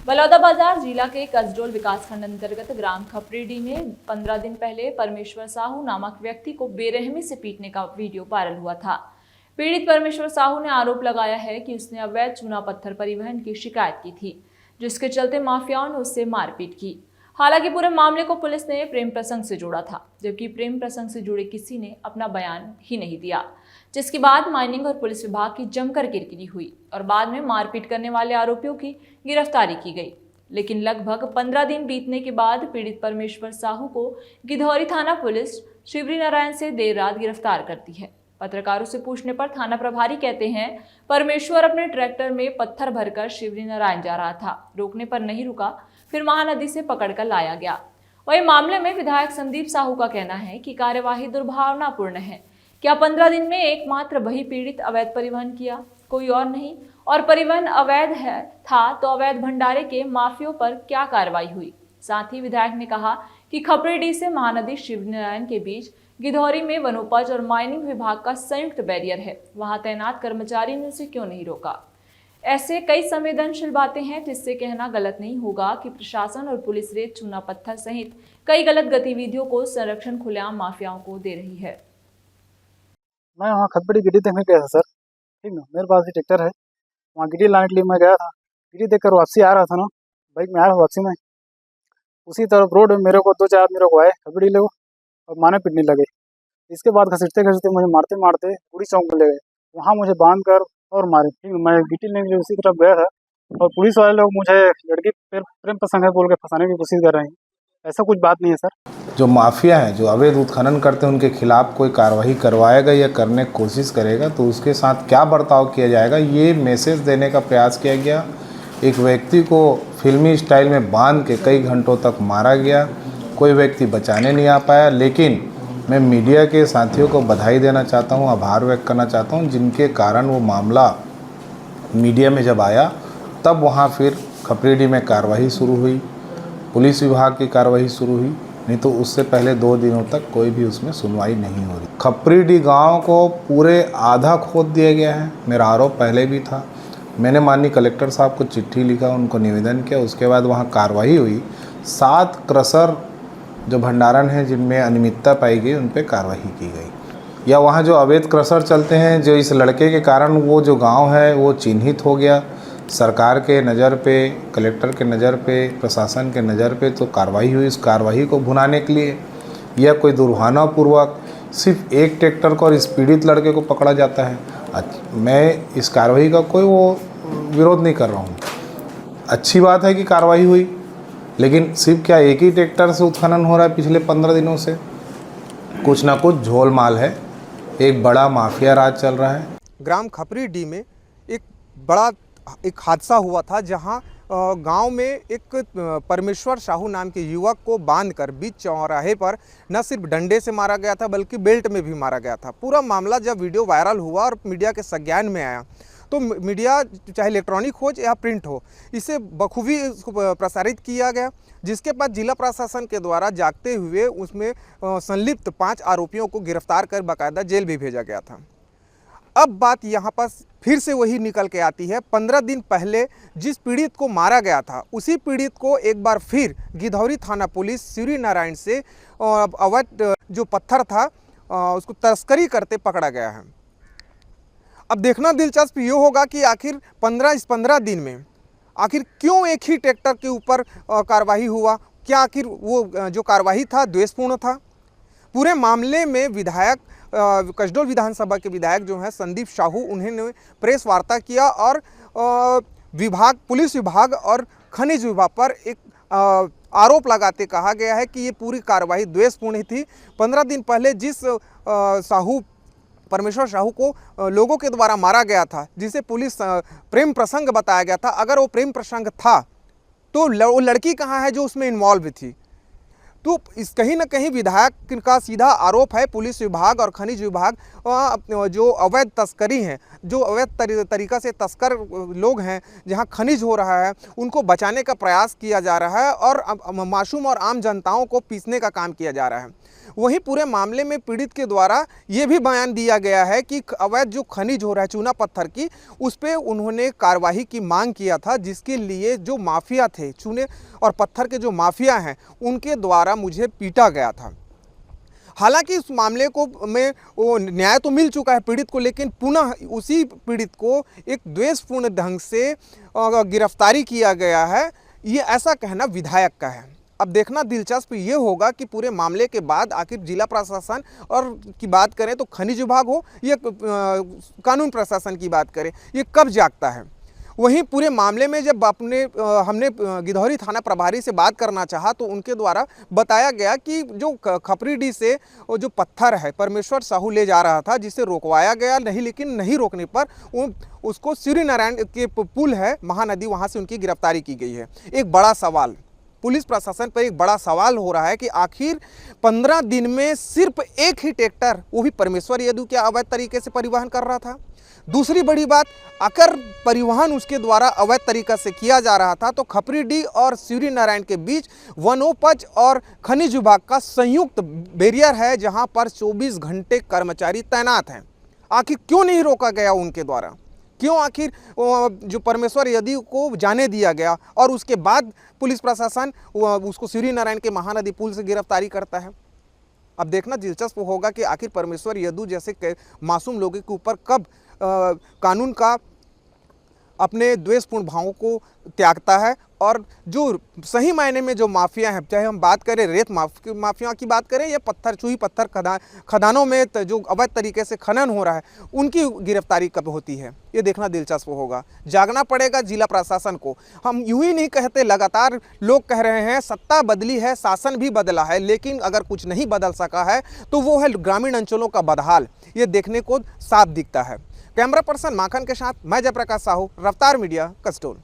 बलौदाबाजार जिला के कसडोल विकासखंड अंतर्गत ग्राम खपरीडी में 15 दिन पहले परमेश्वर साहू नामक व्यक्ति को बेरहमी से पीटने का वीडियो वायरल हुआ था। पीड़ित परमेश्वर साहू ने आरोप लगाया है कि उसने अवैध चूना पत्थर परिवहन की शिकायत की थी, जिसके चलते माफियाओं ने उससे मारपीट की। हालांकि पूरे मामले को पुलिस ने प्रेम प्रसंग से जोड़ा था, जबकि प्रेम प्रसंग से जुड़े किसी ने अपना बयान ही नहीं दिया, जिसके बाद माइनिंग और पुलिस विभाग की जमकर किरकिरी हुई और बाद में मारपीट करने वाले आरोपियों की गिरफ्तारी की गई। लेकिन लगभग 15 दिन बीतने के बाद पीड़ित परमेश्वर साहू को गिधौरी थाना पुलिस शिवरी नारायण से देर रात गिरफ्तार करती है। पत्रकारों से पूछने पर थाना प्रभारी कहते हैं, परमेश्वर अपने ट्रैक्टर में पत्थर भरकर शिवरी नारायण जा रहा था, रोकने पर नहीं रुका, फिर महानदी से पकड़कर लाया गया। वही मामले में विधायक संदीप साहू का कहना है कि कार्यवाही दुर्भावनापूर्ण है। क्या 15 दिन में एकमात्र वही पीड़ित अवैध परिवहन किया, कोई और नहीं? और परिवहन अवैध था तो अवैध भंडारे के माफियों पर क्या कार्रवाई हुई? साथ ही विधायक ने कहा कि खपरीडी से महानदी शिवनारायण के बीच गिधौरी में वनोपज और माइनिंग विभाग का संयुक्त बैरियर है, वहां तैनात कर्मचारी ने उसे क्यों नहीं रोका? ऐसे कई संवेदनशील बातें हैं जिससे कहना गलत नहीं होगा कि प्रशासन और पुलिस रेत चूना पत्थर सहित कई गलत गतिविधियों को संरक्षण खुलेआम माफियाओं को दे रही है। मैं वहाँ खपड़ी गिटी देखने गया था सर, ठीक ना। मेरे पास भी ट्रैक्टर है, वहाँ गिटी लाने के लिए मैं गया था। गिटी देखकर वापसी आ रहा था ना, बाइक में आ रहा था वापसी में, उसी तरफ रोड में मेरे को 2-4 आदमी मेरे को आए खपड़ी लोग और मारने पीटने लगे। इसके बाद घसीटते घसीटते मुझे मारते मारते पूरी चौक में ले गए, वहाँ मुझे बांध कर और मारे, ठीक है। मैं गिटी लेने के लिए उसी तरफ गया था और पुलिस वाले लोग मुझे लड़की प्रेम प्रसंग है बोल के फंसाने की कोशिश कर रहे हैं। ऐसा कुछ बात नहीं है सर। जो माफिया हैं, जो अवैध उत्खनन करते हैं, उनके खिलाफ कोई कार्रवाई करवाएगा या करने की कोशिश करेगा तो उसके साथ क्या बर्ताव किया जाएगा, ये मैसेज देने का प्रयास किया गया। एक व्यक्ति को फिल्मी स्टाइल में बांध के कई घंटों तक मारा गया, कोई व्यक्ति बचाने नहीं आ पाया। लेकिन मैं मीडिया के साथियों को बधाई देना चाहता हूँ, आभार व्यक्त करना चाहता हूँ, जिनके कारण वो मामला मीडिया में जब आया तब वहाँ फिर खपरीडी में कार्रवाई शुरू हुई, पुलिस विभाग की कार्रवाई शुरू हुई, नहीं तो उससे पहले 2 दिनों तक कोई भी उसमें सुनवाई नहीं हो रही। खपरीडी गांव को पूरे आधा खोद दिया गया है, मेरा आरोप पहले भी था। मैंने माननीय कलेक्टर साहब को चिट्ठी लिखा, उनको निवेदन किया, उसके बाद वहां कार्रवाई हुई। 7 क्रशर जो भंडारण है जिनमें अनियमितता पाई गई उन पर कार्रवाई की गई। या वहाँ जो अवैध क्रशर चलते हैं, जो इस लड़के के कारण वो जो गाँव है वो चिन्हित हो गया, सरकार के नज़र पे, कलेक्टर के नज़र पे, प्रशासन के नज़र पे तो कार्रवाई हुई। इस कार्रवाई को भुनाने के लिए या कोई दुर्भावनापूर्वक सिर्फ एक ट्रैक्टर को और इस पीड़ित लड़के को पकड़ा जाता है। मैं इस कार्रवाई का कोई वो विरोध नहीं कर रहा हूँ, अच्छी बात है कि कार्रवाई हुई, लेकिन सिर्फ क्या एक ही ट्रैक्टर से उत्खनन हो रहा है पिछले 15 दिनों से? कुछ ना कुछ झोलमाल है, एक बड़ा माफिया राज चल रहा है। ग्राम खपरीडी में एक हादसा हुआ था जहां गांव में एक परमेश्वर साहू नाम के युवक को बांधकर बीच चौराहे पर न सिर्फ डंडे से मारा गया था बल्कि बेल्ट में भी मारा गया था। पूरा मामला जब वीडियो वायरल हुआ और मीडिया के संज्ञान में आया तो मीडिया, चाहे इलेक्ट्रॉनिक हो या प्रिंट हो, इसे बखूबी प्रसारित किया गया, जिसके बाद जिला प्रशासन के द्वारा जागते हुए उसमें संलिप्त 5 आरोपियों को गिरफ्तार कर बाकायदा जेल भी भेजा गया था। अब बात यहाँ पर फिर से वही निकल के आती है। 15 दिन पहले जिस पीड़ित को मारा गया था उसी पीड़ित को एक बार फिर गिधौरी थाना पुलिस शिवरी नारायण से अवैध जो पत्थर था उसको तस्करी करते पकड़ा गया है। अब देखना दिलचस्प ये होगा कि आखिर 15 दिन में आखिर क्यों एक ही ट्रैक्टर के ऊपर कार्रवाई हुआ? क्या आखिर वो जो कार्रवाई था द्वेषपूर्ण था? पूरे मामले में विधायक कसडोल विधानसभा के विधायक जो हैं संदीप साहू, उन्होंने प्रेस वार्ता किया और पुलिस विभाग और खनिज विभाग पर एक आरोप लगाते कहा गया है कि ये पूरी कार्रवाई द्वेषपूर्ण थी। 15 दिन पहले जिस परमेश्वर साहू को लोगों के द्वारा मारा गया था, जिसे पुलिस प्रेम प्रसंग बताया गया था, अगर वो प्रेम प्रसंग था तो वो लड़की कहाँ है जो उसमें इन्वॉल्व थी? तो इस कहीं ना कहीं विधायक का सीधा आरोप है पुलिस विभाग और खनिज विभाग जो अवैध तस्करी है, जो अवैध तरीका से तस्कर लोग हैं, जहां खनिज हो रहा है उनको बचाने का प्रयास किया जा रहा है और मासूम और आम जनताओं को पीसने का काम किया जा रहा है। वहीं पूरे मामले में पीड़ित के द्वारा ये भी बयान दिया गया है कि अवैध जो खनिज हो रहा है चूना पत्थर की, उस पर उन्होंने कार्रवाई की मांग किया था, जिसके लिए जो माफिया थे, चूने और पत्थर के जो माफिया हैं, उनके द्वारा मुझे पीटा गया था। हालांकि इस मामले को में वो न्याय तो मिल चुका है पीड़ित को, लेकिन पुनः उसी पीड़ित को एक द्वेषपूर्ण ढंग से गिरफ्तारी किया गया है, ये ऐसा कहना विधायक का है। अब देखना दिलचस्प ये होगा कि पूरे मामले के बाद आखिर जिला प्रशासन और की बात करें तो खनिज विभाग हो या कानून प्रशासन की बात करें, ये कब जागता है। वहीं पूरे मामले में जब हमने गिधौरी थाना प्रभारी से बात करना चाहा तो उनके द्वारा बताया गया कि जो खपरीडीह से जो पत्थर है परमेश्वर साहू ले जा रहा था, जिसे रोकवाया गया नहीं, लेकिन नहीं रोकने पर उसको सूर्यनारायण के पुल है महानदी, वहाँ से उनकी गिरफ्तारी की गई है। एक बड़ा सवाल पुलिस प्रशासन पर एक बड़ा सवाल हो रहा है कि आखिर 15 दिन में सिर्फ एक ही ट्रैक्टर, वो भी परमेश्वर यदू क्या अवैध तरीके से परिवहन कर रहा था। दूसरी बड़ी बात, अगर परिवहन उसके द्वारा अवैध तरीका से किया जा रहा था तो खपरीडीह और सूर्यनारायण के बीच वनोपज और खनिज विभाग का संयुक्त बैरियर है, जहां पर 24 घंटे कर्मचारी तैनात हैं। आखिर क्यों नहीं रोका गया उनके द्वारा? क्यों आखिर जो परमेश्वर यदू को जाने दिया गया और उसके बाद पुलिस प्रशासन उसको सूर्यनारायण के महानदी पुल से गिरफ्तारी करता है? अब देखना दिलचस्प होगा कि आखिर परमेश्वर यदू जैसे मासूम लोगों के ऊपर कब कानून का अपने द्वेषपूर्ण भावों को त्यागता है और जो सही मायने में जो माफिया हैं, चाहे हम बात करें रेत माफिया की बात करें या चूही पत्थर खदानों में जो अवैध तरीके से खनन हो रहा है, उनकी गिरफ्तारी कब होती है, ये देखना दिलचस्प होगा। जागना पड़ेगा जिला प्रशासन को। हम यूं ही नहीं कहते, लगातार लोग कह रहे हैं सत्ता बदली है, शासन भी बदला है, लेकिन अगर कुछ नहीं बदल सका है तो वो है ग्रामीण अंचलों का बदहाल, ये देखने को साफ दिखता है। कैमरा पर्सन माखन के साथ मैं जयप्रकाश साहू, रफ्तार मीडिया, कसडोल।